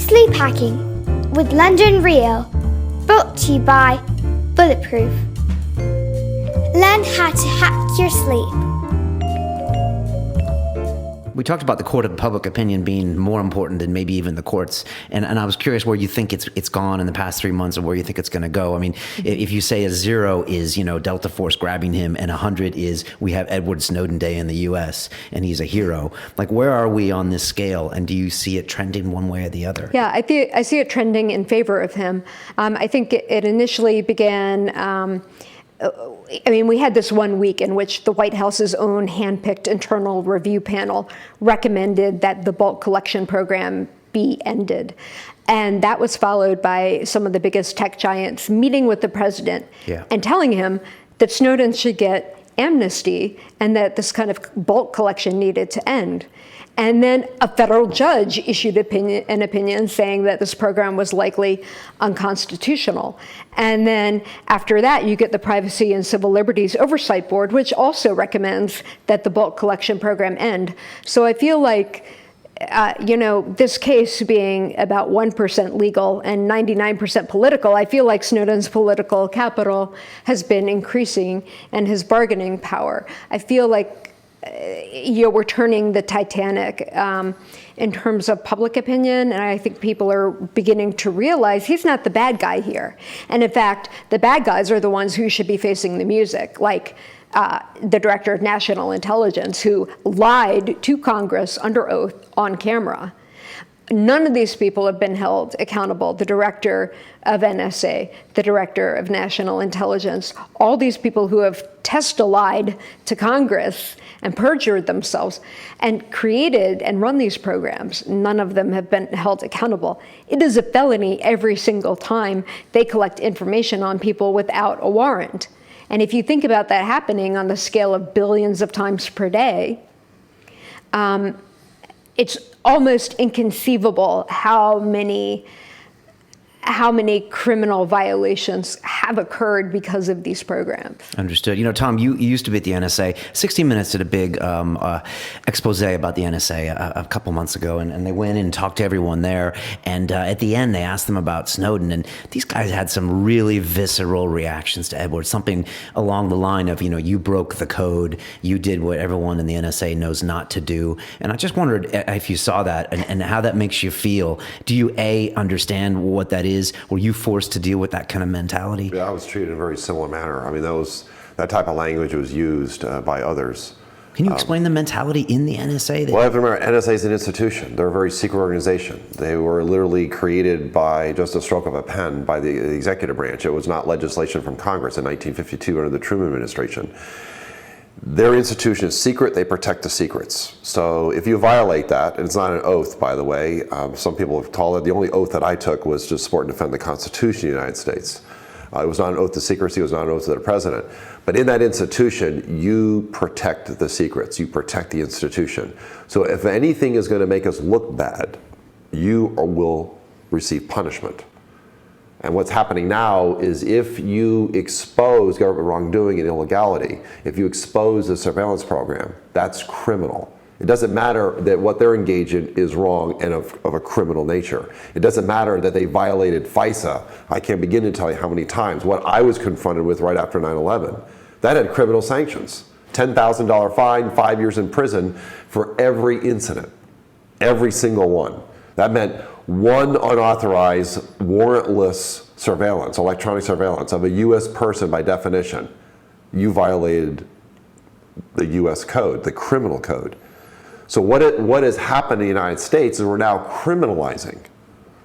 Sleep Hacking with London Real, brought to you by Bulletproof. Learn how to hack your sleep. We talked about the court of public opinion being more important than maybe even the courts, and I was curious where you think it's gone in the past 3 months, and where you think it's going to go. I mean, if you say a 0 is Delta Force grabbing him, and 100 is we have Edward Snowden Day in the U.S. and he's a hero, like where are we on this scale, and do you see it trending one way or the other? Yeah, I see it trending in favor of him. I think it initially began. We had this 1 week in which the White House's own handpicked internal review panel recommended that the bulk collection program be ended. And that was followed by some of the biggest tech giants meeting with the president and telling him that Snowden should get amnesty and that this kind of bulk collection needed to end. And then a federal judge issued an opinion saying that this program was likely unconstitutional. And then after that, you get the Privacy and Civil Liberties Oversight Board, which also recommends that the bulk collection program end. So I feel like, this case being about 1% legal and 99% political, I feel like Snowden's political capital has been increasing and his bargaining power. I feel like we're turning the Titanic in terms of public opinion, and I think people are beginning to realize he's not the bad guy here. And in fact, the bad guys are the ones who should be facing the music, like the Director of National Intelligence, who lied to Congress under oath on camera. None of these people have been held accountable. The director of NSA, the director of National Intelligence, all these people who have lied to Congress and perjured themselves and created and run these programs, none of them have been held accountable. It is a felony every single time they collect information on people without a warrant. And if you think about that happening on the scale of billions of times per day, it's almost inconceivable how many criminal violations have occurred because of these programs. Understood. Tom, you used to be at the NSA. 60 Minutes did a big expose about the NSA a couple months ago, and they went in and talked to everyone there. And at the end, they asked them about Snowden, and these guys had some really visceral reactions to Edward, something along the line of, you broke the code, you did what everyone in the NSA knows not to do. And I just wondered if you saw that and how that makes you feel. Do you, understand what that is? Were you forced to deal with that kind of mentality? Yeah, I was treated in a very similar manner. I mean, that type of language was used by others. Can you explain the mentality in the NSA? Well, I have to remember, NSA is an institution. They're a very secret organization. They were literally created by just a stroke of a pen by the executive branch. It was not legislation from Congress in 1952 under the Truman administration. Their institution is secret. They protect the secrets. So if you violate that, and it's not an oath, by the way, some people have called it, the only oath that I took was to support and defend the Constitution of the United States. It was not an oath to secrecy. It was not an oath to the president. But in that institution, you protect the secrets. You protect the institution. So if anything is going to make us look bad, you will receive punishment. And what's happening now is if you expose government wrongdoing and illegality, if you expose the surveillance program, that's criminal. It doesn't matter that what they're engaged in is wrong and of a criminal nature. It doesn't matter that they violated FISA. I can't begin to tell you how many times. What I was confronted with right after 9/11, that had criminal sanctions. $10,000 fine, 5 years in prison for every incident, every single one. That meant one unauthorized, warrantless surveillance, electronic surveillance of a U.S. person by definition. You violated the U.S. code, the criminal code. So what has happened in the United States is we're now criminalizing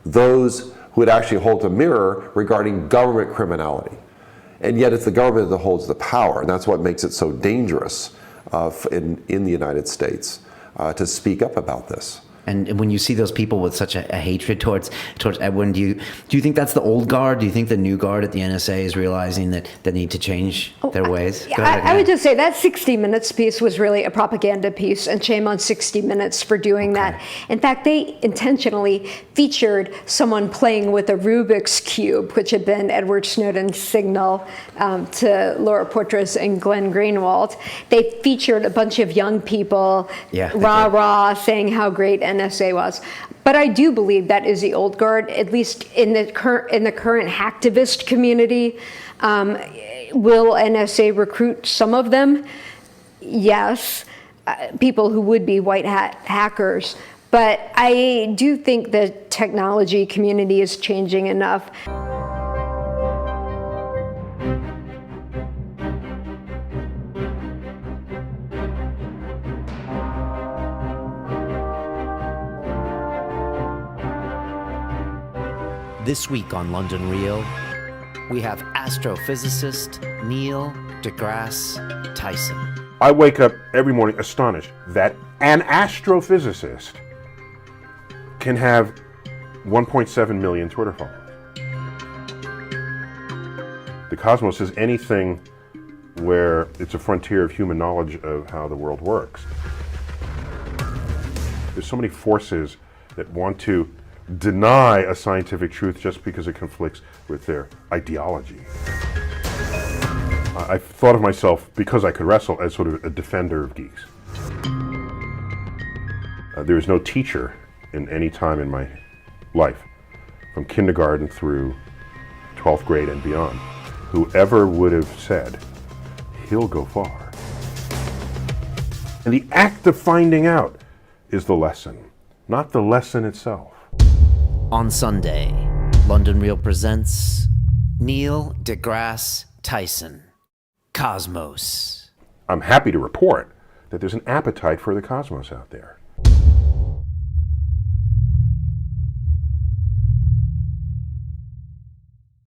those who would actually hold a mirror regarding government criminality. And yet it's the government that holds the power, and that's what makes it so dangerous in the United States to speak up about this. And when you see those people with such a hatred towards Edwin, do you think that's the old guard? Do you think the new guard at the NSA is realizing that they need to change their ways? I would just say that 60 Minutes piece was really a propaganda piece, and shame on 60 Minutes for doing that. In fact, they intentionally featured someone playing with a Rubik's Cube, which had been Edward Snowden's signal to Laura Poitras and Glenn Greenwald. They featured a bunch of young people, rah-rah, saying how great NSA NSA was. But I do believe that is the old guard, at least in the current hacktivist community. Will NSA recruit some of them? Yes, people who would be white hat hackers. But I do think the technology community is changing enough. This week on London Real, we have astrophysicist Neil deGrasse Tyson. I wake up every morning astonished that an astrophysicist can have 1.7 million Twitter followers. The cosmos is anything where it's a frontier of human knowledge of how the world works. There's so many forces that want to deny a scientific truth just because it conflicts with their ideology. I thought of myself, because I could wrestle, as sort of a defender of geeks. There is no teacher in any time in my life, from kindergarten through 12th grade and beyond, who ever would have said, he'll go far. And the act of finding out is the lesson, not the lesson itself. On Sunday, London Real presents Neil deGrasse Tyson, Cosmos. I'm happy to report that there's an appetite for the cosmos out there.